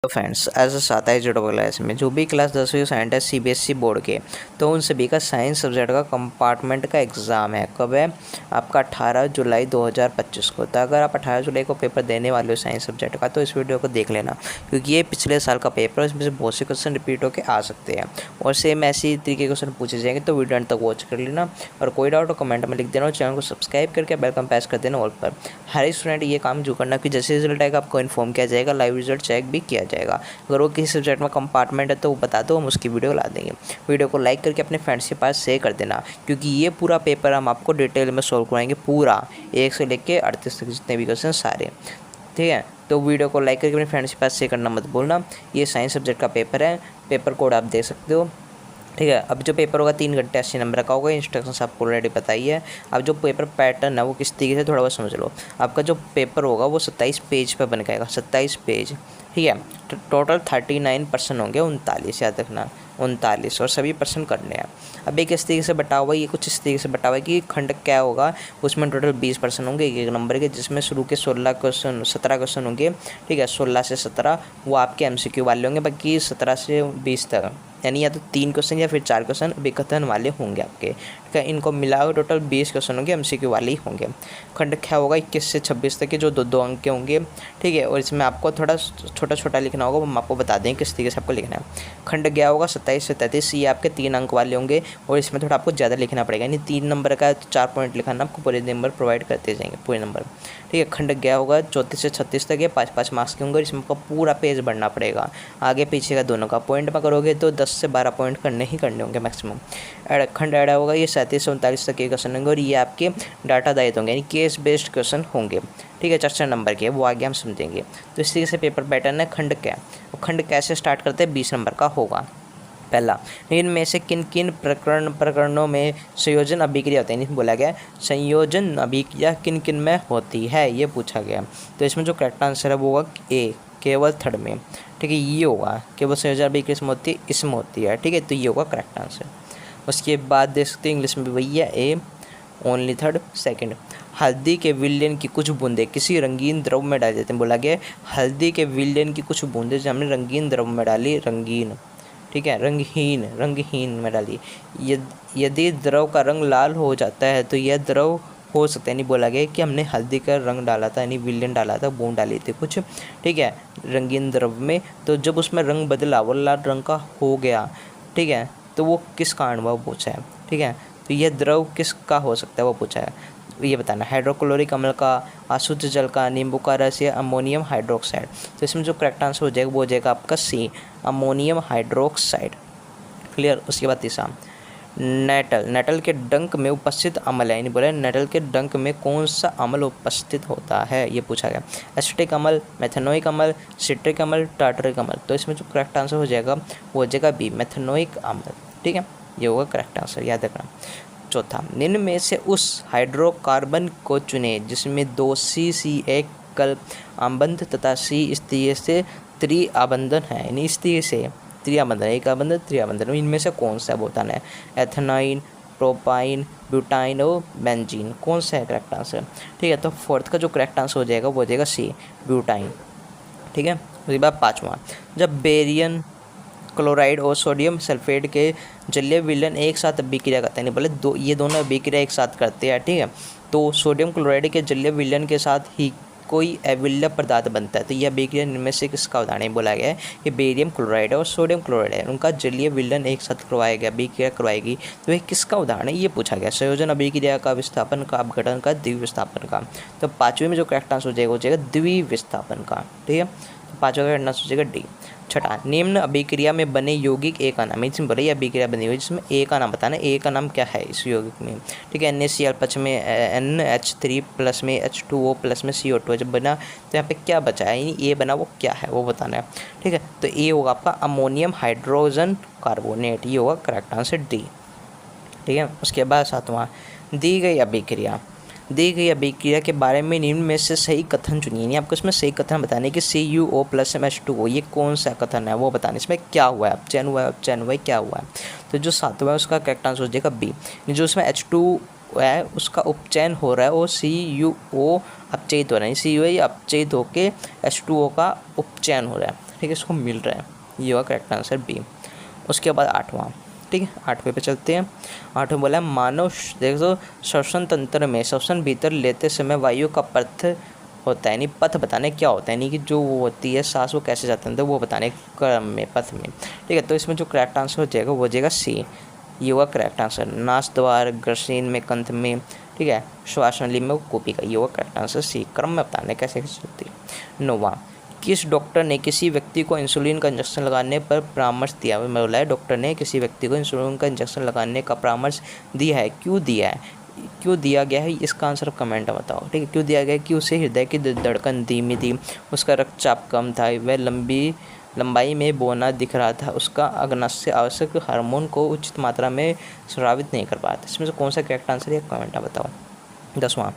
तो friends as आता है जीरो क्लास में जो भी क्लास 10वीं साइंस है सीबीएसई बोर्ड के, तो उन सभी का साइंस सब्जेक्ट का कंपार्टमेंट का एग्ज़ाम है। कब है? आपका 18 जुलाई 2025 को। तो अगर आप 18 जुलाई को पेपर देने वाले हो साइंस सब्जेक्ट का, तो इस वीडियो को देख लेना, क्योंकि ये पिछले साल का पेपर है। इसमें से बहुत से क्वेश्चन रिपीट होकर आ सकते हैं और सेम ऐसी तरीके के क्वेश्चन पूछे जाएंगे। तो वीडियो अंत तक वॉच कर लेना और कोई डाउट हो कमेंट में लिख देना और चैनल को सब्सक्राइब करके बेल आइकन प्रेस कर देना ऑल पर। हर स्टूडेंट ये काम जो करना कि जैसे रिजल्ट आएगा आपको इन्फॉर्म किया जाएगा, लाइव रिजल्ट चेक भी किया जाएगा। अगर वो किसी सब्जेक्ट में कंपार्टमेंट है तो वो बता दो, हम उसकी वीडियो ला देंगे। वीडियो को लाइक करके अपने फ्रेंड्स के पास शेयर कर देना, क्योंकि ये पूरा पेपर हम आपको डिटेल में सॉल्व कराएंगे, पूरा 1 से लेकर 38 तक जितने भी क्वेश्चन सारे। ठीक है, तो वीडियो को लाइक करके अपने फ्रेंड्स के पास शेयर करना मत भूलना। ये साइंस सब्जेक्ट का पेपर है, पेपर कोड आप देख सकते हो। ठीक है, अब जो पेपर होगा 3 घंटे 80 नंबर का होगा। इंस्ट्रक्शंस आपको ऑलरेडी बताई है। अब जो पेपर पैटर्न है वो किस तरीके से थोड़ा बहुत समझ लो। आपका जो पेपर होगा वो 27 पेज पर बन के आएगा, 27 पेज। ठीक है, टोटल 39% होंगे, 39 याद रखना, 39, और सभी प्रश्न करने हैं। अब एक इस तरीके से बटा हुआ है, ये कुछ इस तरीके से बटा हुआ है कि खंड क्या होगा, उसमें टोटल 20% होंगे एक नंबर के, जिसमें शुरू के 17 क्वेश्चन होंगे। ठीक है, 16 से 17 वो आपके MCQ वाले होंगे, बाकी 17 से 20 तक, यानी या तो 3 क्वेश्चन या फिर 4 क्वेश्चन विकथन वाले होंगे आपके। ठीक है, इनको मिलाकर टोटल 20 क्वेश्चन होंगे, MCQ वाले ही होंगे। खंड क्या होगा 21 से 26 तक के, जो 2 अंक के होंगे। ठीक है, और इसमें आपको थोड़ा छोटा छोटा लिखना होगा, हम आपको बता दें किस तरीके से आपको लिखना है। खंड गया होगा 27 से 33, ये आपके 3 अंक वाले होंगे और इसमें थोड़ा आपको ज़्यादा लिखना पड़ेगा, यानी 3 नंबर का 4 पॉइंट लिखाना, आपको पूरे नंबर प्रोवाइड करते जाएंगे, पूरे नंबर। ठीक है, खंड गया होगा 34 से 36 तक, ये 5-5 मार्क्स के होंगे, इसमें आपको पूरा पेज बढ़ना पड़ेगा, आगे पीछे का दोनों का। पॉइंट में करोगे तो 10 से 12 पॉइंट करने ही करने होंगे मैक्सिमम। खंड ऐड होगा, ये 37 से 39 तक के क्वेश्चन होंगे और ये आपके डाटा आधारित होंगे, यानी केस बेस्ड क्वेश्चन होंगे। ठीक है, 4 नंबर के, वो आगे हम समझेंगे। तो इस तरीके से पेपर पैटर्न है। खंड क्या, खंड कैसे स्टार्ट करते हैं, 20 नंबर का होगा। पहला, इनमें से किन किन प्रकरणों में संयोजन अभिक्रिया होती है, नहीं बोला गया संयोजन अभिक्रिया किन किन में होती है, ये पूछा गया। तो इसमें जो करेक्ट आंसर है वो होगा ए, केवल थर्ड में। ठीक है, ये होगा केवल संयोजन अभिक्रिया इसमें होती है, इसमें होती है। ठीक है, तो ये होगा करेक्ट आंसर। उसके बाद देख सकते हैं इंग्लिश में भी वही है, ए ओनली थर्ड। सेकंड, हल्दी के विलयन की कुछ बूंदें किसी रंगीन द्रव में डाल देते हैं। बोला गया हल्दी के विलयन की कुछ बूंदें जो हमने रंगीन द्रव में डाली, रंगीन, ठीक है, रंगहीन में डाली। यदि द्रव का रंग लाल हो जाता है तो यह द्रव हो सकता है, नहीं बोला गया कि हमने हल्दी का रंग डाला था, यानी विलयन डाला था, बूंद डाली थी कुछ। ठीक है, रंगीन द्रव में, तो जब उसमें रंग बदला वो लाल रंग का हो गया, ठीक है, तो वो किस कारण हुआ वो पूछा है। ठीक है, तो यह द्रव किसका हो सकता है वो पूछा है, ये बताना। हाइड्रोक्लोरिक अम्ल का, अशुद्ध जल का, नींबू का रस या अमोनियम हाइड्रोक्साइड। तो इसमें जो करेक्ट आंसर हो जाएगा वो हो जाएगा आपका सी, अमोनियम हाइड्रोक्साइड। क्लियर। उसके बाद तीसरा, नेटल के डंक में उपस्थित अम्ल है, यानी बोले नेटल के डंक में कौन सा अम्ल उपस्थित होता है, ये पूछा गया। एसिटिक अम्ल, मेथेनोइक अम्ल, सिट्रिक अम्ल, टार्टरिक अम्ल। तो इसमें जो करेक्ट आंसर हो जाएगा वो हो जाएगा बी, मेथेनोइक अम्ल। ठीक है, ये होगा करेक्ट आंसर, याद रखना। चौथा, निम्न में से उस हाइड्रोकार्बन को चुने जिसमें 2 C कल आबंध तथा C स्त्रीय से त्रिआबंधन है, यानी स्त्रीय से त्रिआबंधन, एक आबंधन त्रिआबंधन, इनमें से कौन सा बताना है। एथेनाइन, प्रोपाइन, ब्यूटाइन और बेंजीन, कौन सा है करेक्ट आंसर। ठीक है, तो फोर्थ का जो करेक्ट आंसर हो जाएगा वो हो जाएगा सी, ब्यूटाइन। ठीक है, उसके बाद पाँचवा, जब बेरियम क्लोराइड और सोडियम सल्फेट के जलीय विलयन एक साथ अभिक्रिया करते हैं, नहीं बोले ये दोनों अभिक्रिया एक साथ करते हैं। ठीक है, तो सोडियम क्लोराइड के जलीय विलयन के साथ ही कोई अविल्य पदार्थ बनता है, तो यह अभिक्रिया इनमें से किसका उदाहरण बोला गया है कि बेरियम क्लोराइड और सोडियम क्लोराइड है, उनका जलीय विलयन एक साथ करवाया गया, अभिक्रिया करवाएगी, तो यह किसका उदाहरण है, ये पूछा गया। संयोजन अभिक्रिया का, विस्थापन का, अपघटन का, द्विविस्थापन का। तो पाँचवें में जो करेक्ट आंसर हो जाएगा वो जाएगा द्विविस्थापन का। ठीक है, तो पाँचवें का आंसर हो जाएगा डी। छठा, निम्न अभिक्रिया में बने यौगिक ए का नाम, इसमें बोले अभिक्रिया बनी हुई जिसमें ए का नाम बताना, ए का नाम क्या है इस यौगिक में। ठीक है, NaCl प्लस में NH3 प्लस में H2O प्लस में CO2 जब बना तो यहाँ पे क्या बचा है, यानी ए बना वो क्या है वो बताना है। ठीक है, तो ए होगा आपका अमोनियम हाइड्रोजन कार्बोनेट, ये होगा करेक्ट आंसर डी। ठीक है, उसके बाद सातवां, दी गई अभिक्रिया के बारे में निम्न में से सही कथन चुनिए, यानी आपको इसमें सही कथन बताने कि CuO प्लस H2O ये कौन सा कथन है वो बताने, इसमें क्या हुआ है, अपचयन हुआ है, क्या हुआ है। तो जो सातवां है उसका करेक्ट आंसर हो जाएगा बी, जो उसमें H2 है उसका उपचयन हो रहा है और CuO अपचयित हो रहा है, CuO अपचयित होकर H2O का उपचयन हो रहा है। ठीक है, इसको मिल रहा है, ये होगा करेक्ट आंसर बी। उसके बाद 8वां, ठीक है, 8वें पे चलते हैं। 8वें बोला है मानव देखो श्वसन तंत्र में श्वसन भीतर लेते समय वायु का पथ होता है, यानी पथ बताने क्या होता है, यानी कि जो वो होती है सांस वो कैसे जाते हैं, तो वो बताने क्रम में पथ में, ठीक है। तो इसमें जो करेक्ट आंसर हो जाएगा वो हो जाएगा सी, ये होगा करेक्ट आंसर। नास द्वार, ग्रसीन में, कंठ में, ठीक है, श्वास नली में, कूपी का, ये होगा करेक्ट आंसर सी, क्रम में बताने कैसे चलती है। 9वां, किस डॉक्टर ने किसी व्यक्ति को इंसुलिन का इंजेक्शन लगाने पर परामर्श दिया? बोला है डॉक्टर ने किसी व्यक्ति को इंसुलिन का इंजेक्शन लगाने का परामर्श दिया है, क्यों दिया है, क्यों दिया गया है, इसका आंसर कमेंट में बताओ, ठीक है। क्यों दिया गया है कि उसे हृदय की धड़कन धीमी थी, उसका रक्तचाप कम था, वह लंबाई में बौना दिख रहा था, उसका अग्नाशय आवश्यक हार्मोन को उचित मात्रा में स्रावित नहीं कर पाता। इसमें से कौन सा करेक्ट आंसर है, कमेंट में बताओ। 10वां,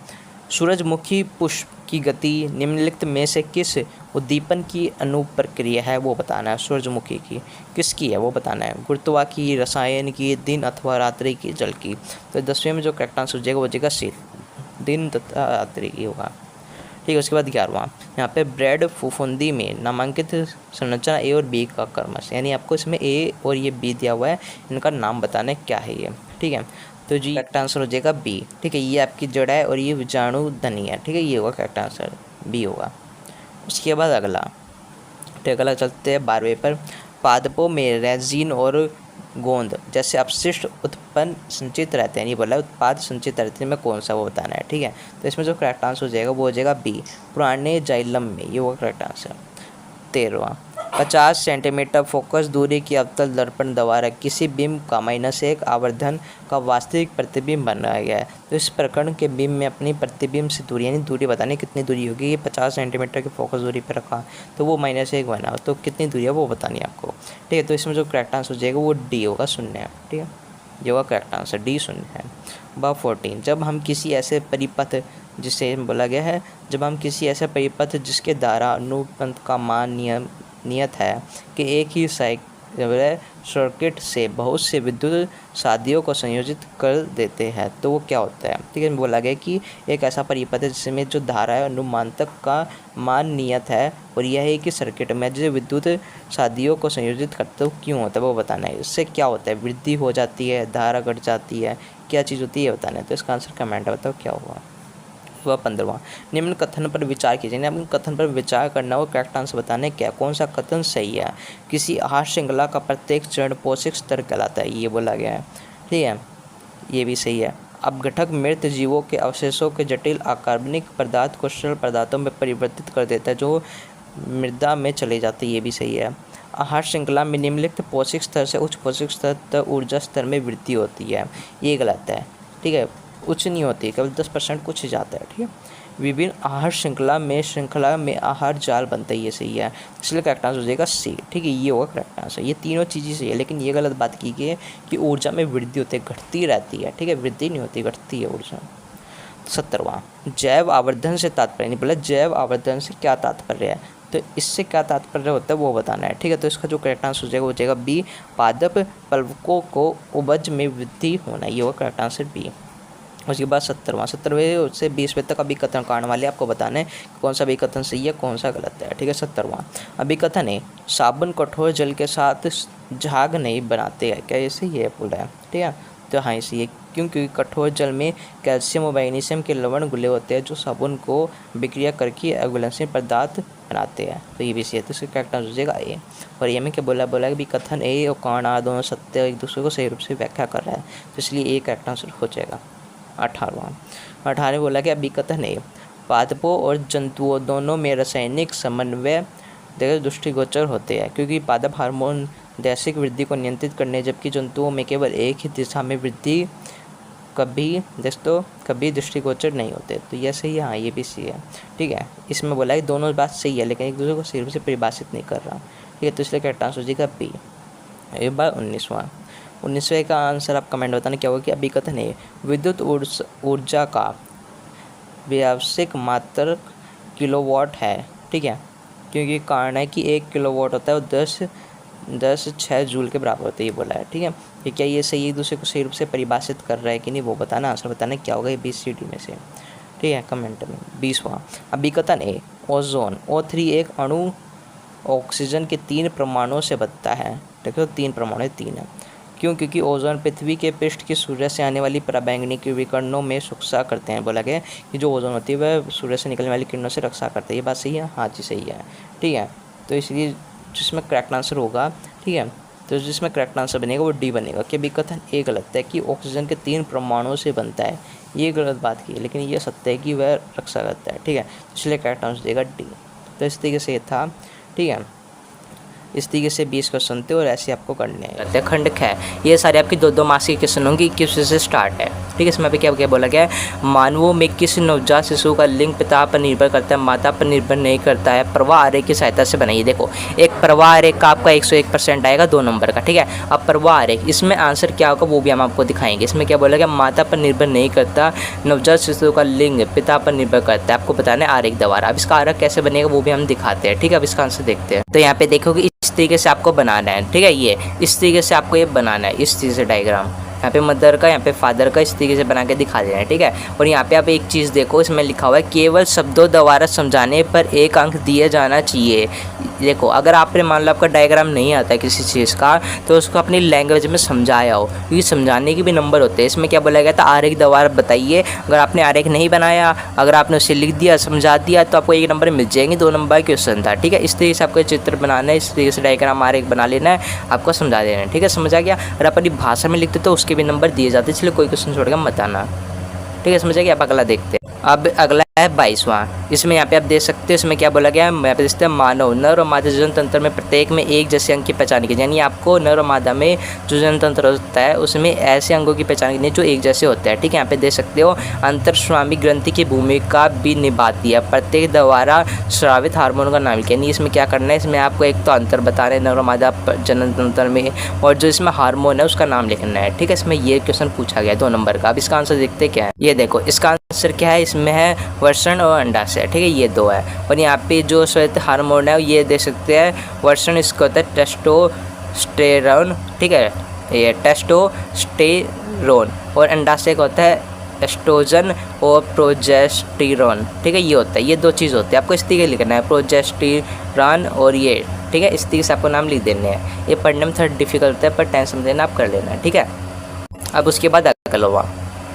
सूरजमुखी पुष्प की गति निम्नलिखित में से किस उद्दीपन की अनुप्रक्रिया है, वो बताना है। सूरजमुखी की किसकी है वो बताना है, गुरुत्वा की, रसायन की, दिन अथवा रात्रि की, जल की। तो 10वें में जो करेक्ट आंसर हो जाएगा वो जाएगा सी, दिन तथा रात्रि की होगा, ठीक है। उसके बाद 11वां, यहाँ पे ब्रेड फुफुंदी में नामांकित संरचना ए और बी का क्रमश, यानी आपको इसमें ए और ये बी दिया हुआ है, इनका नाम बताना है क्या है ये, ठीक है। तो जी करेक्ट आंसर हो जाएगा बी, ठीक है। ये आपकी जड़ है और ये विजाणु धनी है, ठीक है, ये होगा करेक्ट आंसर बी होगा। उसके बाद अगला, तो अगला चलते हैं 12वें पर। पादपों में रेजिन और गोंद जैसे अपशिष्ट उत्पन्न संचित रहते हैं, ये बोला है उत्पाद संचित रहते हैं में कौन सा वो बताना है, ठीक है। तो इसमें जो करेक्ट आंसर हो जाएगा वो हो जाएगा बी, पुराने जाइलम में, ये होगा करेक्ट आंसर। 13वां, 50 सेंटीमीटर फोकस दूरी की अवतल दर्पण द्वारा किसी बिंब का -1 आवर्धन का वास्तविक प्रतिबिंब बनाया गया है। तो इस प्रकरण के बिंब में अपनी प्रतिबिंब से दूरी, यानी दूरी बतानी कितनी दूरी होगी, ये 50 सेंटीमीटर की फोकस दूरी पर रखा तो वो -1 बना, तो कितनी दूरी है वो बतानी है आपको, ठीक है। तो इसमें जो करेक्ट आंसर हो जाएगा वो डी होगा, 0 है, ठीक है, ये होगा करेक्ट आंसर डी, 0 है। 14, जब हम किसी ऐसे परिपथ जिसे बोला गया है, जब हम किसी ऐसे परिपथ जिसके द्वारा अनुपंथ का मान नियत है कि एक ही सर्किट से बहुत से विद्युत शादियों को संयोजित कर देते हैं, तो वो क्या होता है, ठीक है। बोला गया कि एक ऐसा परिपथ है जिसमें जो धारा है अनुमानतक का मान नियत है और यह है कि सर्किट में जो विद्युत शादियों को संयोजित करते हो क्यों होता है वो बताना है। इससे क्या होता है, वृद्धि हो जाती है, धारा घट जाती है, क्या चीज़ होती है बताना है। तो इसका आंसर कमेंट बताओ क्या हुआ। 15वां, निम्न कथन पर विचार कीजिए, निम्न कथन पर विचार करना और करेक्ट आंसर बताने क्या, कौन सा कथन सही है। किसी आहार श्रृंखला का प्रत्येक चरण पोषक स्तर कहलाता है, ये बोला गया है, ठीक है, ये भी सही है। अपघटक मृत जीवों के अवशेषों के जटिल अकार्बनिक पदार्थ को सरल पदार्थों में परिवर्तित कर देता है जो मृदा में चले जाते हैं, ये भी सही है। आहार श्रृंखला में निम्नलिखित पोषक स्तर से उच्च पोषक स्तर तक ऊर्जा स्तर में वृद्धि होती है, ये गलत है, ठीक है, उच्च नहीं होती, केवल 10% कुछ ही जाता है, ठीक है। विभिन्न आहार श्रृंखला में आहार जाल बनता है, ये सही है, इसलिए करेक्ट आंसर हो जाएगा सी, ठीक है, ये होगा करेक्ट आंसर। ये तीनों चीज़ें सही है, लेकिन ये गलत बात की गई है कि ऊर्जा में वृद्धि होती है, घटती रहती है, ठीक है, वृद्धि नहीं होती, घटती है ऊर्जा। 17वां, जैव आवर्धन से तात्पर्य, नहीं बोला जैव आवर्धन से क्या तात्पर्य है, तो इससे क्या तात्पर्य होता है वो बताना है, ठीक है। तो इसका जो करेक्ट आंसर हो जाएगा वो हो जाएगा बी, पादप पल्वकों को उपज में वृद्धि होना, ये होगा करेक्ट आंसर बी। उसके बाद 17वें से 20वें तक अभिकथन कारण वाले आपको बताना है कौन सा अभिकथन सही है कौन सा गलत है, ठीक है। 17वां अभिकथन है, साबुन कठोर जल के साथ झाग नहीं बनाते हैं, क्या ये सही है बोला है, ठीक है। तो हाँ सही है, क्योंकि कठोर जल में कैल्शियम और मैग्नीशियम के लवण घुले होते हैं जो साबुन को विक्रिया करके अघुलनशील पदार्थ बनाते हैं, तो ये भी सही है। तो इसका करेक्ट आंसर हो जाएगा ए। और ये में क्या बोला कि कथन ए और कारण आर दोनों सत्य एक दूसरे को सही रूप से व्याख्या कर रहा है, तो इसलिए ए करेक्ट आंसर हो जाएगा। 18वां बोला कि अभिकथन है, पादपों और जंतुओं दोनों में रासायनिक समन्वय दृष्टिगोचर होते हैं, क्योंकि पादप हार्मोन दैशिक वृद्धि को नियंत्रित करने जबकि जंतुओं में केवल एक ही दिशा में वृद्धि कभी दृष्टिगोचर नहीं होते, तो यह सही है, हाँ ये भी सही है, ठीक है। इसमें बोला है दोनों बात सही है लेकिन एक दूसरे को सही रूप से परिभाषित नहीं कर रहा, ठीक है, तो इसलिए करेक्ट आंसर हो जाएगा बी। एक बार 19वें का आंसर आप कमेंट बताना क्या होगा कि अभिकथन है, विद्युत ऊर्जा का व्यावसायिक मात्रक किलोवाट है, ठीक है, क्योंकि कारण है कि 1 किलोवाट होता है और 10 जूल के बराबर होता है, ये बोला है, ठीक है। कि क्या ये सही एक दूसरे को सही रूप से परिभाषित कर रहा है कि नहीं वो बताना, आंसर बताना क्या होगा ये BCD में से, ठीक है, कमेंट में। 20वां अभिकथन है, ओजोन O3 एक ऑक्सीजन के 3 परमाणुओं से बनता है। देखो 3 परमाणु 3 है। क्यों? क्योंकि ओजोन पृथ्वी के पृष्ठ की सूर्य से आने वाली पराबैंगनी विकिरणों में रक्षा करते हैं। बोला गया कि जो ओजोन होती है वह सूर्य से निकलने वाली किरणों से रक्षा करते हैं। ये बात सही है? हाँ जी सही है। ठीक है, तो इसलिए जिसमें करेक्ट आंसर होगा, ठीक है, तो जिसमें करेक्ट आंसर बनेगा वो डी बनेगा। क्या भी कथन ए गलत है कि ऑक्सीजन के 3 परमाणुओं से बनता है, ये गलत बात की है, लेकिन ये सत्य है कि वह रक्षा करता है। ठीक है, इसलिए करेक्ट आंसर देगा डी। तो इस तरीके से ये था। ठीक है, इस तरीके से 20 क्वेश्चन थे और ऐसे आपको करने हैं। खंड ख, ये सारे आपकी 2-2 मार्क्स के क्वेश्चन होंगे, 21 से स्टार्ट है। ठीक है, इसमें अभी क्या क्या बोला गया है, मानवों में किस नवजात शिशु का लिंग पिता पर निर्भर करता है, माता पर निर्भर नहीं करता है। प्रवाह आरेख की सहायता से बनाइए। देखो एक प्रवाह आरेख का आपका 101% आएगा 2 नंबर का। ठीक है, अब प्रवाह आरेख, इसमें आंसर क्या होगा वो भी हम आपको दिखाएंगे। इसमें क्या बोला गया, माता पर निर्भर नहीं करता, नवजात शिशु का लिंग पिता पर निर्भर करता है, आपको बताना है आरेख द्वारा। अब इसका आरेख कैसे बनेगा वो भी हम दिखाते हैं। ठीक है, अब इसका आंसर देखते हैं। तो यहाँ पे देखोगे इस तरीके से आपको बनाना है। ठीक है, ये इस तरीके से आपको ये बनाना है, इस तरीके से डायग्राम, यहाँ पे मदर का, यहाँ पे फादर का, इस तरीके से बना के दिखा देना है। ठीक है, और यहाँ पे आप एक चीज़ देखो, इसमें लिखा हुआ है केवल शब्दों द्वारा समझाने पर 1 अंक दिया जाना चाहिए। देखो अगर आपने मान लो आपका डायग्राम नहीं आता है किसी चीज़ का, तो उसको अपनी लैंग्वेज में समझाया हो, क्योंकि समझाने के भी नंबर होते हैं। इसमें क्या बोला गया था, आरेख द्वारा बताइए। अगर आपने आरेख नहीं बनाया, अगर आपने उसे लिख दिया, समझा दिया, तो आपको 1 नंबर मिल जाएंगे, 2 नंबर क्वेश्चन था। ठीक है, इस तरीके से आपको चित्र बनाना है, इस तरीके से डायग्राम आरेख बना लेना है, आपको समझा देना है। ठीक है, समझ आ गया। अगर अपनी भाषा में लिखते तो उसके भी नंबर दिए जाते, इसलिए कोई क्वेश्चन छोड़ कर मत आना। ठीक है, समझ आ गया। अब अगला देखते हैं। अब अगला है 22वां। इसमें यहाँ पे आप देख सकते हो, इसमें क्या बोला गया है, यहाँ पे देखते हैं मानव नर और मादा जनन तंत्र में प्रत्येक में एक जैसे अंग की पहचान की, यानी आपको नर और मादा में जो जनन तंत्र होता है उसमें ऐसे अंगों की पहचान करनी है जो एक जैसे होते हैं। ठीक है, यहाँ पे देख सकते हो अंतरस्रावी ग्रंथि की भूमिका भी निभाती है, प्रत्येक द्वारा स्रावित हार्मोन का नाम लिखिए। यानी इसमें क्या करना है, इसमें आपको एक तो अंतर बता रहे हैं नर और मादा जनन तंत्र में, और जो इसमें हार्मोन है उसका नाम लिखना है। ठीक है, इसमें ये क्वेश्चन पूछा गया 2 नंबर का। अब इसका आंसर देखते क्या है, ये देखो इसका आंसर क्या है, इसमें है वर्षण और अंडाशय। ठीक है, ये 2 है। और यहाँ पे जो श्वेत हार्मोन है ये देख सकते हैं, वर्षण इसका होता है टेस्टोस्टेरोन। ठीक है, ये टेस्टोस्टेरोन, और अंडाशय का होता है एस्ट्रोजन और प्रोजेस्टेरोन। ठीक है, ये होता है, ये 2 चीज़ होती है। आपको इस तरीके लिखना है, प्रोजेस्टेरॉन और ये। ठीक है, इस तरीके से आपको नाम लिख देने हैं। ये पढ़ने में थोड़ा डिफिकल्ट होता है, पर टेंशन देना आप कर लेना है। ठीक है, अब उसके बाद अगला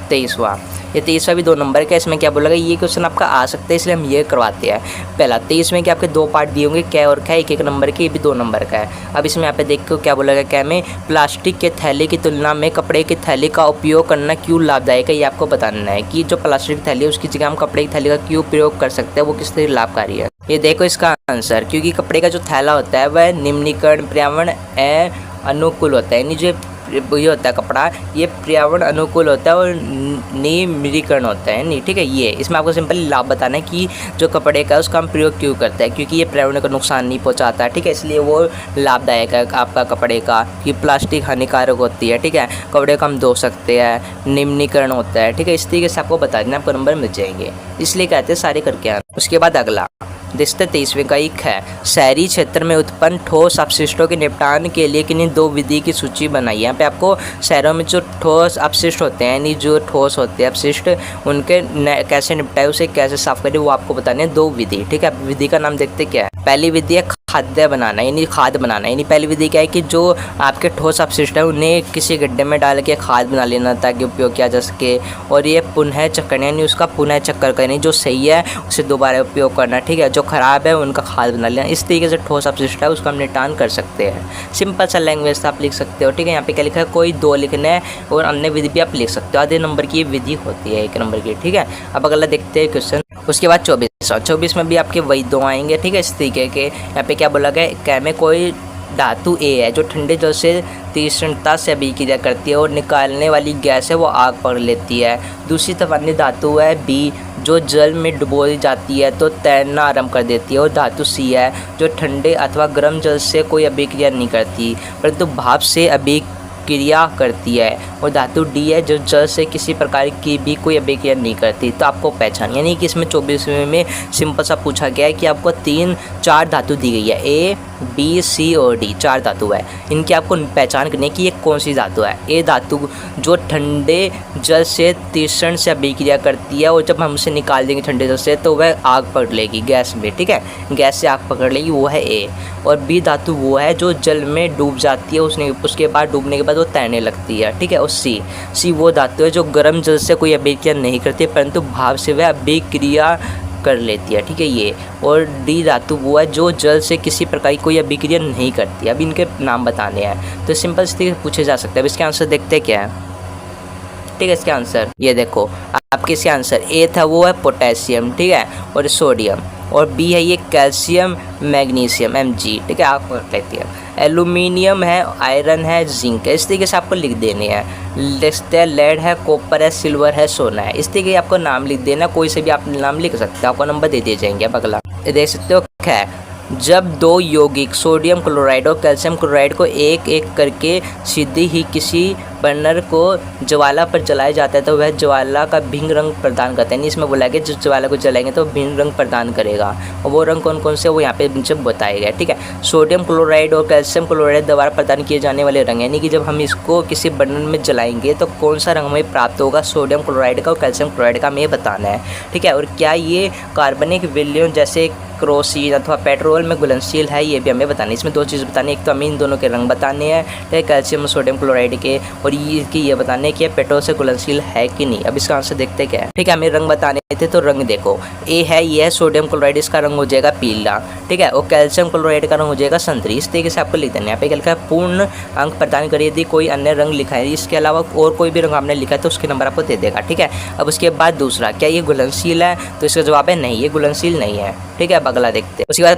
23वां। ये 23वां भी 2 नंबर का। इसमें क्या बोला गया, ये क्वेश्चन आपका आ सकता है, इसलिए हम ये करवाते हैं। पहला 23 में क्या आपके 2 पार्ट दिए होंगे, क्या और क्या, 1-1 नंबर के, ये भी 2 नंबर का है। अब इसमें यहाँ पे देखो क्या बोला गया, क्या में प्लास्टिक के थैले की तुलना में कपड़े की थैली का उपयोग करना क्यों लाभदायक है, ये आपको बताना है कि जो प्लास्टिक की थैली है उसकी जगह हम कपड़े की थैली का क्यों प्रयोग कर सकते हैं, वो किस तरह लाभकारी है। ये देखो इसका आंसर, क्योंकि कपड़े का जो थैला होता है वह निम्नीकरण पर्यावरण अनुकूल होता है, यानी जो ये होता है कपड़ा, ये पर्यावरण अनुकूल होता है और निम्नीकरण होता है। नहीं, ठीक है, ये इसमें आपको सिंपल लाभ बताना है कि जो कपड़े का उसका हम प्रयोग क्यों करते हैं, क्योंकि ये पर्यावरण को नुकसान नहीं पहुंचाता है। ठीक है, इसलिए वो लाभदायक है आपका कपड़े का, कि प्लास्टिक हानिकारक होती है। ठीक है, कपड़े को हम धो सकते हैं, निम्नीकरण होता है। ठीक है, इस तरीके से आपको बता देना, आपको नंबर मिल जाएंगे, इसलिए कहते हैं सारे करके आना। उसके बाद अगला देखते 23वें का एक है, शहरी क्षेत्र में उत्पन्न ठोस अपशिष्टों के निपटान के लिए किन्हीं 2 विधि की सूची बनाई है। यहाँ पे आपको शहरों में जो ठोस अपशिष्ट होते हैं, यानी जो ठोस होते हैं अपशिष्ट, उनके कैसे निपटाए, उसे कैसे साफ करें, वो आपको बताने हैं 2 विधि। ठीक है, विधि का नाम देखते क्या है। पहली विधि है खाद्य बनाना, यानी खाद बनाना। यानी पहली विधि क्या है कि जो आपके ठोस अपशिष्ट है उन्हें किसी गड्ढे में डाल के खाद बना लेना ताकि उपयोग किया जा सके, और ये पुनः चक्कर, यानी उसका पुनः चक्कर करना, जो सही है उसे दोबारा उपयोग करना। ठीक है, जो खराब है उनका खाद बना लेना। इस तरीके से ठोस अपशिष्ट है उसका हम निपटान कर सकते हैं। सिंपल सा लैंग्वेज से आप लिख सकते हो। ठीक है, यहाँ पे क्या लिखा है, कोई 2 लिखना है, और अन्य विधि भी आप लिख सकते हो। आधे नंबर की ये विधि होती है 1 नंबर की। ठीक है, अब अगला देखते हैं क्वेश्चन। उसके बाद 24 में भी आपके वही 2 आएंगे। ठीक है, इस तरीके के। यहाँ पे क्या बोला गया, क्या में कोई धातु ए है जो ठंडे जल से तीक्ष्णता से अभिक्रिया करती है और निकालने वाली गैस है वो आग पकड़ लेती है। दूसरी तरफ अन्य धातु है बी जो जल में डुबोई जाती है तो तैरना आरंभ कर देती है, और धातु सी है जो ठंडे अथवा गर्म जल से कोई अभिक्रिया नहीं करती परंतु भाप से अभिक्रिया करती है, और धातु डी है जो जल से किसी प्रकार की भी कोई अभिक्रिया नहीं करती। तो आपको पहचान, यानी कि इसमें 24वें में सिंपल सा पूछा गया है कि आपको 3-4 धातु दी गई है, ए बी, सी और डी 4 धातु है। इनकी आपको पहचान करनी है कि ये कौन सी धातु है। ए धातु जो ठंडे जल से तीक्ष्ण से अभिक्रिया करती है और जब हम उसे निकाल देंगे ठंडे जल से तो वह आग पकड़ लेगी गैस में, ठीक है, गैस से आग पकड़ लेगी, वो है ए। और बी धातु वो है जो जल में डूब जाती है, उसके बाद डूबने के बाद वो तैरने लगती है, ठीक है। और सी वो धातु है जो गर्म जल से कोई अभिक्रिया नहीं करती परंतु भाप से वह अभिक्रिया कर लेती है, ठीक है ये। और डी धातु वो है जो जल से किसी प्रकार की कोई अभिक्रिया नहीं करती। अब इनके नाम बताने हैं तो सिंपल से पूछे जा सकते हैं। अब इसके आंसर देखते हैं क्या है, ठीक है। इसके आंसर ये देखो, आपके इसके आंसर ए था वो है पोटेशियम, ठीक है, और सोडियम। और बी है ये कैल्शियम मैग्नीशियम Mg, ठीक है, आप लेती है। एल्यूमिनियम है, आयरन है, जिंक है। इस तरीके से आपको लिख देने हैं। लिखते हैं लेड है, कॉपर है, सिल्वर है, सोना है। इस तरीके आपको नाम लिख देना, कोई से भी आप नाम लिख सकते हैं, आपको नंबर दे दिए जाएंगे। अब अगला देख सकते हो क्या है, जब दो यौगिक सोडियम क्लोराइड और कैल्शियम क्लोराइड को एक एक करके सीधे ही किसी बर्नर को ज्वाला पर जलाया जाता है तो वह ज्वाला का भिन्न रंग प्रदान करता है। इसमें बोला गया जिस ज्वाला को जलाएंगे तो भिन्न रंग प्रदान करेगा, और वो रंग कौन कौन से वो यहाँ पे नीचे बताया गया, ठीक है। सोडियम क्लोराइड और कैल्शियम क्लोराइड द्वारा प्रदान किए जाने वाले रंग, यानी कि जब हम इसको किसी बर्नर में जलाएंगे तो कौन सा रंग हमें प्राप्त होगा, सोडियम क्लोराइड का और कैल्शियम क्लोराइड का, हमें बताना है, ठीक है। और क्या ये कार्बनिक विलयन जैसे क्रोसिन अथवा पेट्रोल में घुलनशील है, ये भी हमें बताना है। इसमें दो चीज़ बतानी है, एक तो हमें इन दोनों के रंग बताने हैं, ठीक है, कैल्शियम और सोडियम क्लोराइड के, और ये बताने हैं कि पेट्रोल से घुलनशील है कि नहीं। अब इसका आंसर देखते क्या है, ठीक है। हमें रंग बताने थे तो रंग देखो, ए है ये है सोडियम क्लोराइड, इसका रंग हो जाएगा पीला, ठीक है, और कैल्शियम क्लोराइड का रंग हो जाएगा संतरी। इस तरीके से आपको लिख देना है। यहाँ पे लिखा है पूर्ण अंक प्रदान करिए यदि कोई अन्य रंग लिखा है, इसके अलावा और कोई भी रंग आपने लिखा है तो उसके नंबर आपको दे देगा, ठीक है। अब उसके बाद दूसरा, क्या ये घुलनशील है, तो इसका जवाब है नहीं, ये घुलनशील नहीं है, ठीक है। अब अगला देखते हैं। उसके बाद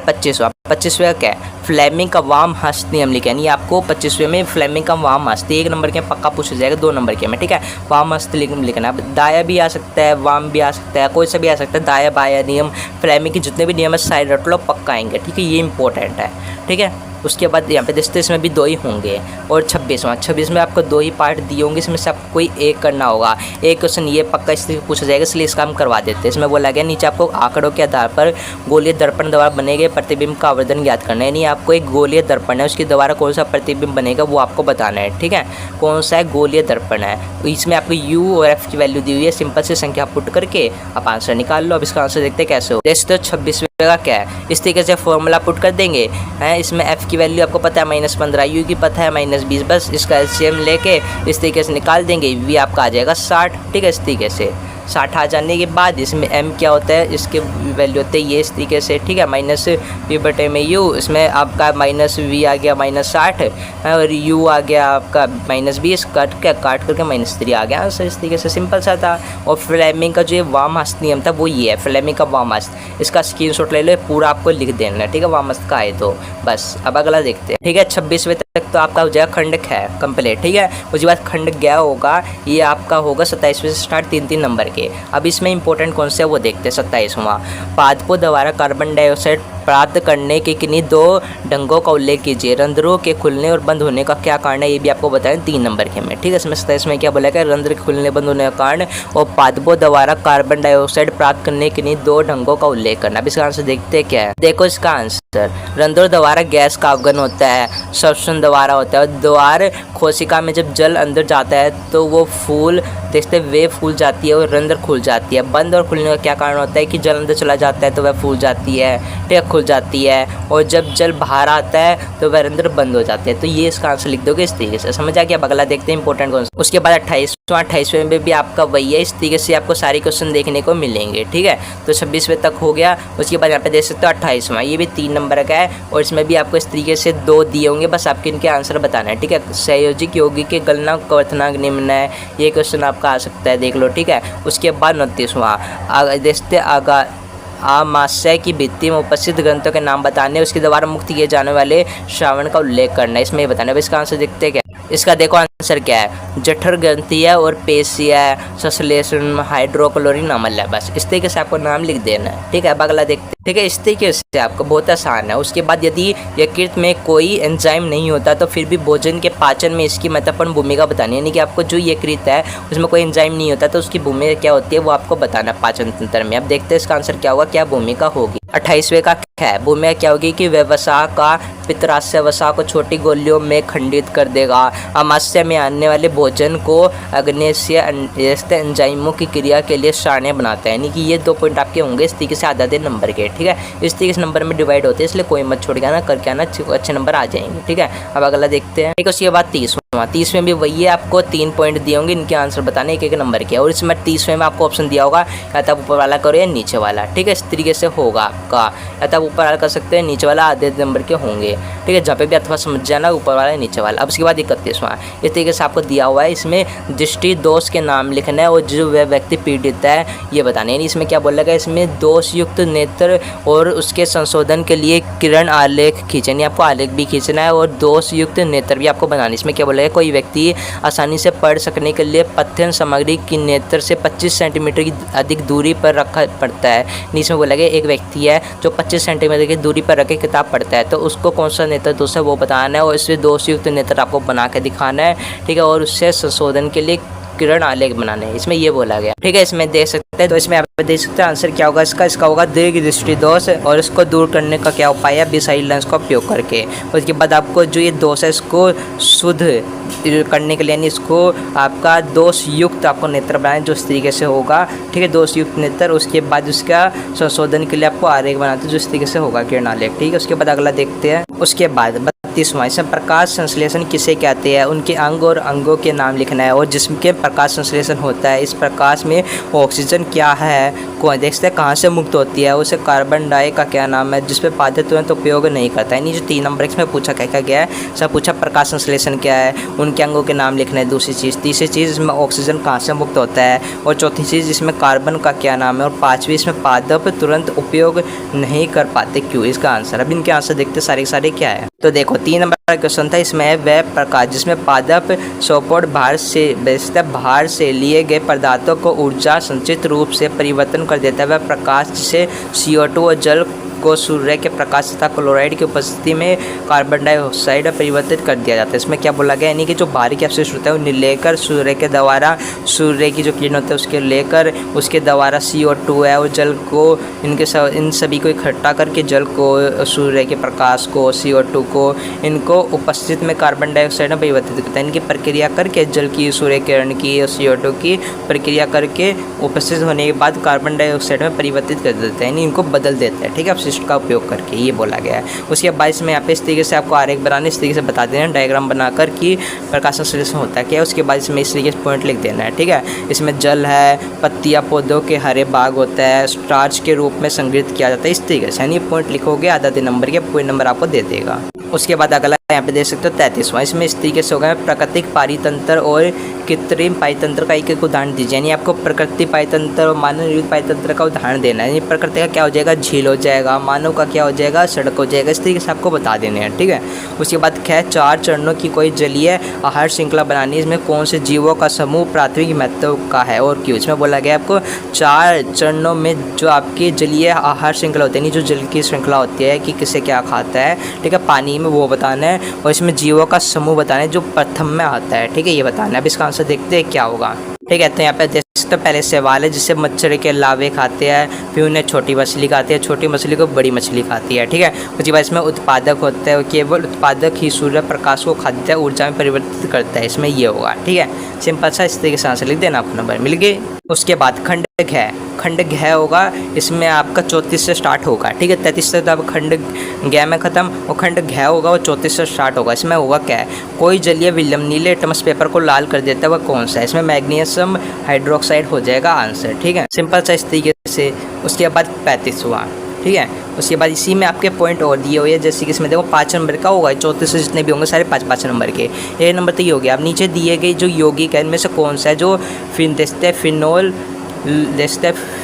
25वां क्या है, फ्लेमिंग का वाम हस्त नियम लिखा है। यानी आपको 25वें में फ्लेमिंग का वाम हस्त 1 नंबर के पक्का पूछा जाएगा, 2 नंबर के में, ठीक है। वाम हस्त लिखना, अब दाया भी आ सकता है, वाम भी आ सकता है, कोई सा भी आ सकता है, दाया बाया नियम, फ्लेमिंग के जितने भी नियम है साइड रट लो, पक्का आएंगे, ठीक है, ये इंपॉर्टेंट है, ठीक है। उसके बाद यहाँ पे देखते इसमें भी 2 ही होंगे। और 26 में आपको 2 ही पार्ट दिए होंगे, इसमें से आपको कोई एक करना होगा। एक क्वेश्चन ये पक्का इस तरीके पूछा जाएगा, इसलिए इसका हम करवा देते हैं। इसमें बोला गया नीचे आपको आंकड़ों के आधार पर गोलीय दर्पण द्वारा बने गए प्रतिबिंब का आवर्धन ज्ञात करना है। यानी आपको एक गोलीय दर्पण है, उसके द्वारा कौन सा प्रतिबिंब बनेगा वो आपको बताना है, ठीक है। कौन सा है गोलीय दर्पण है, इसमें आपको U और F की वैल्यू दी हुई है, सिंपल से संख्या पुट करके आप आंसर निकाल लो। अब इसका आंसर देखते कैसे हो। जैसे तो 26वें का क्या है, इस तरीके से फॉर्मूला पुट कर देंगे हैं। इसमें F की वैल्यू आपको पता है -15, U की पता है -20, बस इसका एलसीएम लेके इस तरीके से निकाल देंगे, V आपका आ जाएगा 60, ठीक है। इस तरीके से 60 आ जाने के बाद इसमें M क्या होता है, इसके वैल्यू होते हैं ये इस तरीके से, ठीक है, -V/U, इसमें आपका -V आ गया -60 और U आ गया आपका -20, काट करके -3 आ गया। सर इस तरीके से सिंपल सा था। और फ्लेमिंग का जो ये वाम हस्त नियम था वो ये है, फ्लेमिंग का वाम हस्त, इसका स्क्रीनशॉट ले लो, पूरा आपको लिख देना है, ठीक है, वाम हस्त का है तो बस। अब अगला देखते हैं, ठीक है। 26वें तक तो आपका हो जाएगा खंड ख कंप्लीट, ठीक है। उसके बाद खंड ग होगा, ये आपका होगा 27वें से स्टार्ट 3-3 नंबर के। अब इसमें इंपॉर्टेंट कौन से वो देखते हैं। 27वां, पादपों द्वारा कार्बन डाइऑक्साइड प्राप्त करने के किन्हीं 2 ढंगों का उल्लेख कीजिए। रंध्रों के खुलने और बंद होने का क्या कारण है, ये भी आपको बताएं 3 नंबर के में, ठीक है। इसमें 27 में क्या बोला है, रंध्र के खुलने बंद होने का कारण और पादपों द्वारा कार्बन डाइऑक्साइड प्राप्त करने के किन्हीं 2 ढंगों का उल्लेख करना। अब इसका आंसर देखते हैं क्या है। देखो इसका आंसर, रंध्रों द्वारा गैस का अवगमन होता है, श्वसन द्वारा होता है, द्वार कोशिका में जब जल अंदर जाता है तो वो फूल देखते वे फूल जाती है और रंध्र खुल जाती है। बंद और खुलने का क्या कारण होता है कि जल अंदर चला जाता है तो वह फूल जाती है, ठीक है, खुल जाती है, और जब जल बाहर आता है तो वह रंध्र बंद हो जाते हैं। तो ये इसका आंसर लिख दोगे इस तरीके से, समझ आ गया। अगला देखते हैं इंपॉर्टेंट कौन सा। उसके बाद 28वें में भी आपका वही है, इस तरीके से आपको सारे क्वेश्चन देखने को मिलेंगे, ठीक है। तो 26वें तक हो गया। उसके बाद यहाँ पे देख सकते हो 28वां, ये भी 3 नंबर का है और इसमें भी आपको इस तरीके से 2 दिए होंगे, बस आपके इनके आंसर बताना है, ठीक है। संयोजिक यौगिक के गलनांक क्वथनांक निम्न है, ये क्वेश्चन आपका आ सकता है, देख लो, ठीक है। उसके बाद 29वां, देखते आगा आमाशय की भित्ति में उपस्थित ग्रंथों के नाम बताने, उसके द्वारा मुक्त किए जाने वाले श्रावण का उल्लेख करना, इसमें बताना। इसका आंसर देखते क्या, इसका देखो आंसर क्या है, जठर ग्रंथि है और पेशिया है, संश्लेषण हाइड्रोक्लोरिक अम्ल है। बस इस तरीके से आपको नाम लिख देना है। ठीक है, अब अगला देखते हैं। ठीक है, इस तरीके से आपको बहुत आसान है। उसके बाद यदि यकृत में कोई एंजाइम नहीं होता तो फिर भी भोजन के पाचन में इसकी महत्वपूर्ण भूमिका बतानी है। यानी कि आपको जो यकृत है उसमें कोई एंजाइम नहीं होता तो उसकी भूमिका क्या होती है वो आपको बताना पाचन तंत्र में। अब देखते हैं इसका आंसर क्या होगा, क्या भूमिका होगी। 28वें का है, भूमिका क्या होगी कि व्यवसाय का पित्ताशय वसा को छोटी गोलियों में खंडित कर देगा। आमाशय में आने वाले भोजन को अग्नेय एंजाइमों की क्रिया के लिए सारणी बनाता है। यानी कि ये 2 पॉइंट आपके होंगे इस तरीके से आधे नंबर के। ठीक है, इस तरीके से नंबर में डिवाइड होते हैं, इसलिए कोई मत छोड़ के आना, करके आना, अच्छे नंबर आ जाएंगे। ठीक है, अब अगला देखते हैं। ठीक है, उसके बाद 30वें भी वही है, आपको 3 पॉइंट दिए होंगे, इनके आंसर बताने एक नंबर के। और इसमें 30वें में आपको ऑप्शन दिया होगा या तो ऊपर वाला करो या नीचे वाला। ठीक है, इस तरीके से होगा आपका, या तो ऊपर वाला कर सकते हैं, नीचे वाला आधे नंबर के होंगे। ठीक है, जहाँ पे भी अथवा समझ जाना, ऊपर वाला नीचे वाला। अब उसके बाद 31वां इस तरीके से आपको दिया हुआ है, इसमें दृष्टि दोष के नाम लिखना है और जो वह व्यक्ति पीड़ित है ये बताना है। इसमें क्या बोला गया, इसमें दोष युक्त नेत्र और उसके संशोधन के लिए किरण आलेख खींचनी, आपको आलेख भी खींचना है और दोष युक्त नेत्र भी आपको बनानी। इसमें क्या बोला गया, कोई व्यक्ति आसानी से पढ़ सकने के लिए पठन सामग्री की नेत्र से 25 सेंटीमीटर की अधिक दूरी पर रखा पड़ता है। इसमें बोला गया एक व्यक्ति है जो 25 सेंटीमीटर की दूरी पर रख के किताब पढ़ता है तो उसको कौन सा नेत्र दोष है वो बताना है और इससे दोषयुक्त नेत्र आपको बना के दिखाना है। ठीक है, और उससे संशोधन के लिए किरण आलेख बनाने हैं, इसमें ये बोला गया। ठीक है, इसमें देख सकते हैं, तो इसमें आप देख सकते हैं आंसर क्या होगा इसका होगा दीर्घ दृष्टि दोष और इसको दूर करने का क्या उपाय है, बिसाई लेंस का उपयोग करके। उसके बाद आपको जो ये दोष है इसको शुद्ध करने के लिए, यानी इसको आपका दोष युक्त आपको नेत्र बनाए जो इस तरीके से होगा। ठीक है, दोष युक्त नेत्र। उसके बाद उसका संशोधन के लिए आपको आरेख बनाते जो इस तरीके से होगा किरण आलेख। ठीक है, उसके बाद अगला देखते हैं। उसके बाद 32वां, इसमें प्रकाश संश्लेषण किसे कहते हैं, उनके अंग और अंगों के नाम लिखना है और जिसम के प्रकाश संश्लेषण होता है। इस प्रकाश में ऑक्सीजन क्या है, कौन देखते हैं कहाँ से मुक्त होती है, उसे कार्बन डाई का क्या नाम है जिसपे पादप तुरंत उपयोग नहीं करता है। नहीं, जो 3 नंबर इसमें पूछा क्या गया है, सब पूछा प्रकाश संश्लेषण क्या है, उनके अंगों के नाम लिखना है। दूसरी चीज़, तीसरी चीज़ इसमें ऑक्सीजन कहाँ से मुक्त होता है और चौथी चीज़ इसमें कार्बन का क्या नाम है और 5वीं इसमें पादप तुरंत उपयोग नहीं कर पाते क्यों। इसका आंसर, अब इनके आंसर देखते सारे क्या है। तो देखो 3 नंबर का क्वेश्चन था, इसमें है वह प्रकाश जिसमें पादप सौपोड बाहर से लिए गए पदार्थों को ऊर्जा संचित रूप से परिवर्तन कर देता है। वह प्रकाश जिसे CO2 और जल को सूर्य के प्रकाश तथा क्लोराइड की उपस्थिति में कार्बन डाइऑक्साइड परिवर्तित कर दिया जाता है। इसमें क्या बोला गया, यानी कि जो बाहरी की अपशिष्ट होता है उन्हें लेकर सूर्य के द्वारा, सूर्य की जो किरण होती है उसके लेकर उसके द्वारा CO2 है और जल को इन सभी को इकट्ठा करके जल को, सूर्य के प्रकाश को, CO2 को, इनको उपस्थित में कार्बन डाइऑक्साइड में परिवर्तित करता है। इनकी प्रक्रिया करके जल की, सूर्य किरण की और CO2 की प्रक्रिया करके उपस्थित होने के बाद कार्बन डाइऑक्साइड में परिवर्तित कर देते हैं, यानी इनको बदल देता है। ठीक है, का उपयोग करके ये बोला गया है। उसके बाद इसमें यहाँ पे इस तरीके से आपको आरेख बनाने, इस तरीके से बता देना डायग्राम बनाकर कि प्रकाश संश्लेषण होता है क्या। उसके बाद इसमें इस तरीके से पॉइंट लिख देना है। ठीक है, इसमें जल है, पत्तियां पौधों के हरे भाग होता है, स्टार्च के रूप में संग्रहित किया जाता है। इस तरीके से यानी पॉइंट लिखोगे आधा नंबर के पूरे नंबर आपको दे देगा। उसके बाद अगला यहाँ पे देख सकते हो 33वां, इसमें इस तरीके से होगा प्राकृतिक पारितंत्र और कृत्रिम पारितंत्र का एक उदाहरण दीजिए। यानी आपको प्रकृति पारितंत्र और मानव निर्मित पारितंत्र का उदाहरण देना है। यानी प्रकृति का क्या हो जाएगा, झील हो जाएगा, मानव का क्या हो जाएगा, सड़क हो जाएगा। इस तरीके से आपको बता देने हैं। ठीक है, उसके बाद 4 चरणों की कोई जलीय आहार श्रृंखला बनानी, इसमें कौन से जीवों का समूह प्राथमिक महत्व का है और क्यों। इसमें बोला गया आपको 4 चरणों में जो आपकी जलीय आहार श्रृंखला होती है, जो जल की श्रृंखला होती है कि किसे क्या खाता है। ठीक है, पानी में वो बताना है और इसमें जीवों का समूह बताना है जो प्रथम में आता है। ठीक है, ये बताना है। अब इसका आंसर देखते हैं क्या होगा। ठीक है, तो यहाँ पे देख सकते हो पहले सवाल है जिससे मच्छर के लावे खाते हैं, फिर उन्हें छोटी मछली खाती है, छोटी मछली को बड़ी मछली खाती है। ठीक है, उसके बाद इसमें उत्पादक होता है, केवल उत्पादक ही सूर्य प्रकाश को खाद्य ऊर्जा में परिवर्तित करता है। इसमें ये होगा। ठीक है, सिंपल सा इस तरीके से आंसर लिख देना, आपको नंबर मिल गए। उसके बाद खंड घ होगा, इसमें आपका 34 से स्टार्ट होगा। ठीक है, 33 से तो अब खंड घ में खत्म और खंड घ होगा वो 34 से स्टार्ट होगा। इसमें होगा क्या है, कोई जलीय विलयन नीले लिटमस पेपर को लाल कर देता है, वह कौन सा है। इसमें मैग्नीशियम हाइड्रोक्साइड हो जाएगा आंसर। ठीक है, सिंपल सा इस तरीके से। उसके बाद 35वां। ठीक है, उसके बाद इसी में आपके पॉइंट और दिए हुए हैं, जैसे कि इसमें देखो 5 नंबर का होगा, 34 से जितने भी होंगे सारे 5 नंबर के। ये नंबर तो ये हो गया। अब नीचे दिए गए जो यौगिक है इनमें से कौन सा है जो फिनोल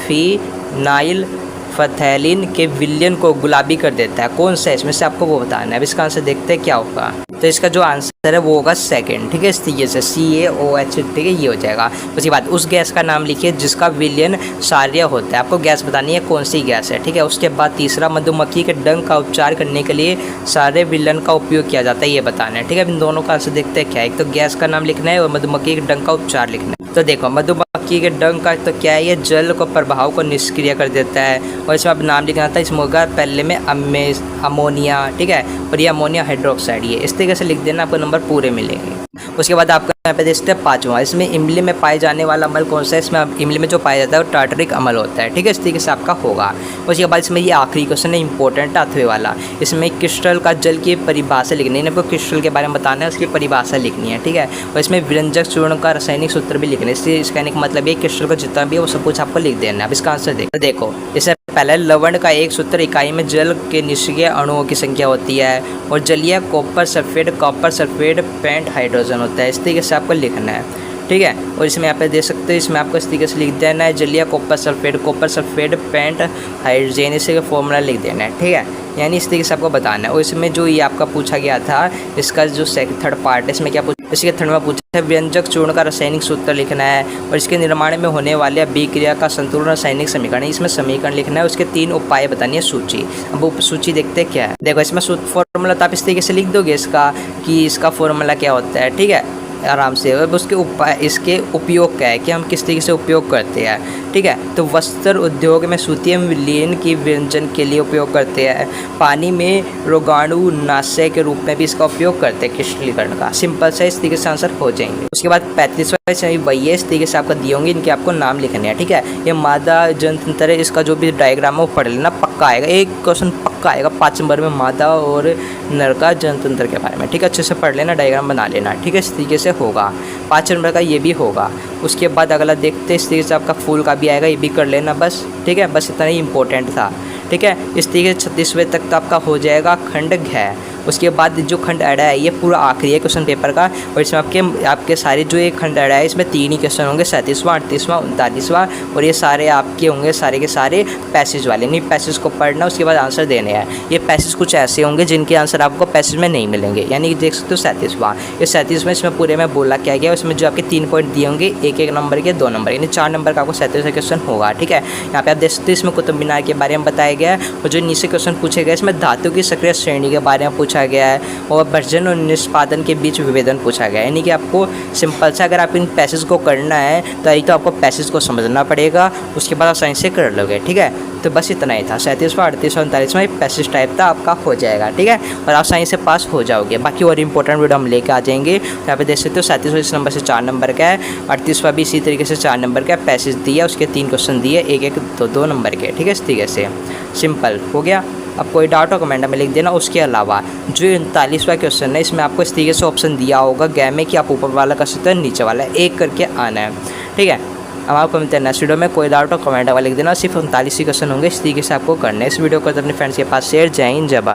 फिनाइल फथैलिन के विलयन को गुलाबी कर देता है, कौन सा है इसमें से आपको वो बताना है। अब इसका आंसर देखते हैं क्या होगा। तो इसका जो आंसर है वो होगा सेकंड। ठीक है, इस तरीके से CaOH, ठीक है, ये हो जाएगा। उसके बाद उस गैस का नाम लिखिए जिसका विलयन क्षारीय होता है। आपको गैस बतानी है कौन सी गैस है। ठीक है, उसके बाद तीसरा, मधुमक्खी के डंक का उपचार करने के लिए सारे विलयन का उपयोग किया जाता है, ये बताना है। ठीक है, इन दोनों का आंसर देखते हैं क्या है। एक तो गैस का नाम लिखना है और मधुमक्खी के डंक का उपचार लिखना है। तो देखो, मधुमक्खी के डंक का तो क्या है, ये जल को प्रभाव को निष्क्रिय कर देता है। और इसमें अब नाम लिखना था, इसमें होगा पहले में अमोनिया। ठीक है, और ये अमोनिया हाइड्रोक्साइड, ये इस तरीके से लिख देना, आपको नंबर पूरे मिलेंगे। उसके बाद आपको यहाँ पे देखते हैं पाँचवा, इसमें इमली में पाए जाने वाला अम्ल कौन सा है। इसमें इमली में जो पाया जाता है वो टार्टरिक अम्ल होता है। ठीक है, इस तरीके से आपका होगा। उसके बाद इसमें ये आखिरी क्वेश्चन है इंपॉर्टेंट, 8वें वाला। इसमें क्रिस्टल का जल की परिभाषा लिखनी है। आपको क्रिस्टल के बारे में बताना है, उसकी परिभाषा लिखनी है। ठीक है, और इसमें व्यंजक चूर्ण का रासायनिक सूत्र भी लिखना है। इसलिए इसका मतलब ये क्रिस्टल का जितना भी है वो सब कुछ आपको लिख देना है। अब इसका आंसर देखो, इससे पहले लवण का एक सूत्र इकाई में जल के निष्क्रिय अणुओं की संख्या होती है, और जलीय कॉपर सल्फेट पेंट हाइड्रोजन होता है। इस तरीके से आपको लिखना है। ठीक है, और इसमें यहाँ पे देख सकते हो, इसमें आपको इस तरीके से लिख देना है, जलीय कॉपर सल्फेट पेंट हाइड्रोजन, इसे फॉर्मूला लिख देना है। ठीक है, यानी इस तरीके से आपको बताना है। और इसमें जो ये आपका पूछा गया था, इसका जो थर्ड पार्ट है, इसमें क्या इसके थर्ड में पूछा है, व्यंजक चूर्ण का रासायनिक सूत्र लिखना है, और इसके निर्माण में होने वाले अभिक्रिया का संतुलन रासायनिक समीकरण, इसमें समीकरण लिखना है। उसके 3 उपाय बतानी है सूची। अब वो सूची देखते हैं क्या है। देखो, इसमें फॉर्मूला तो आप इस तरीके से लिख दोगे इसका, कि इसका फॉर्मूला क्या होता है। ठीक है, आराम से। अब उसके उपाय, इसके उपयोग क्या है, कि हम किस तरीके से उपयोग करते हैं। ठीक है, तो वस्त्र उद्योग में सूतीय विलयन की व्यंजन के लिए उपयोग करते हैं। पानी में रोगाणु नाशक के रूप में भी इसका उपयोग करते हैं क्रिस्टलीकरण का। सिंपल से इस तरीके से आंसर हो जाएंगे। उसके बाद 35वां वही है, इस तरीके से आपका दिए होंगे, इनके आपको नाम लिखने हैं। ठीक है, ये मादा जनतंत्र है, इसका जो भी डायग्राम है वो पढ़ लेना, पक्का आएगा। एक क्वेश्चन पक्का आएगा 5 नंबर में, मादा और नर का जनतंत्र के बारे में। ठीक है, अच्छे से पढ़ लेना, डायग्राम बना लेना। ठीक है, इस तरीके से होगा। 5 नंबर का ये भी होगा। उसके बाद अगला देखते हैं, इस तरीके से आपका फूल का भी आएगा, ये भी कर लेना बस। ठीक है, बस इतना ही इंपॉर्टेंट था। ठीक है, इस तरीके से 36वें तक तो आपका हो जाएगा खंड घ। उसके बाद जो खंड अड़ा है ये पूरा आखिरी है क्वेश्चन पेपर का, और इसमें आपके सारे जो एक खंड अड़ा है इसमें 3 ही क्वेश्चन होंगे, 37वां 38वां 39वां, और ये सारे आपके होंगे सारे के सारे पैसेज वाले। नहीं, पैसेज को पढ़ना, उसके बाद आंसर देने हैं। ये पैसेज कुछ ऐसे होंगे जिनके आंसर आपको पैसेज में नहीं मिलेंगे, यानी देख सकते हो 37वां। ये 37वां इसमें पूरे में बोला क्या गया, उसमें जो आपके 3 पॉइंट दिए होंगे, एक नंबर के 2 नंबर, यानी 4 नंबर का आपको 37वां क्वेश्चन होगा। ठीक है, यहाँ पे आप देख सकते हो, इसमें कुतुब मीनार के बारे में बताया गया है, और जो नीचे क्वेश्चन पूछे गए इसमें धातु की सक्रिय श्रेणी के बारे में पूछा गया है, और वर्जन और निष्पादन के बीच विभेदन पूछा गया है। यानी कि आपको सिंपल से अगर आप इन पैसेज को करना है तो एक तो आपको पैसेज को समझना पड़ेगा, उसके बाद आप साइंस से कर लोगे। ठीक है, तो बस इतना ही था। 37वां 38वां 39वां पैसेज टाइप था आपका हो जाएगा। ठीक है, और आप साइंस से पास हो जाओगे। बाकी और इंपॉर्टेंट वीडियो हम लेके आ जाएंगे। यहाँ पे देख सकते हो 37वां इस नंबर से 4 नंबर का है, 38वां भी इसी तरीके से 4 नंबर का पैसेज दिया, उसके 3 क्वेश्चन दिए, एक 2 नंबर के। ठीक है, इस तरीके से सिंपल हो गया। अब कोई डाउट हो कमेंट में लिख देना। उसके अलावा जो 39वां क्वेश्चन है इसमें आपको इस तरीके से ऑप्शन दिया होगा गै में कि आप ऊपर वाला कर सकते हैं, नीचे वाला एक करके आना है। ठीक है, अब आपको मिलते हैं नेक्स्ट वीडियो में। कोई डाउट हो कमेंट में लिख देना। सिर्फ 39 ही क्वेश्चन होंगे, इस तरीके से आपको करना है। इस वीडियो को अपने फ्रेंड्स के पास शेयर। जय हिंद, जय भारत।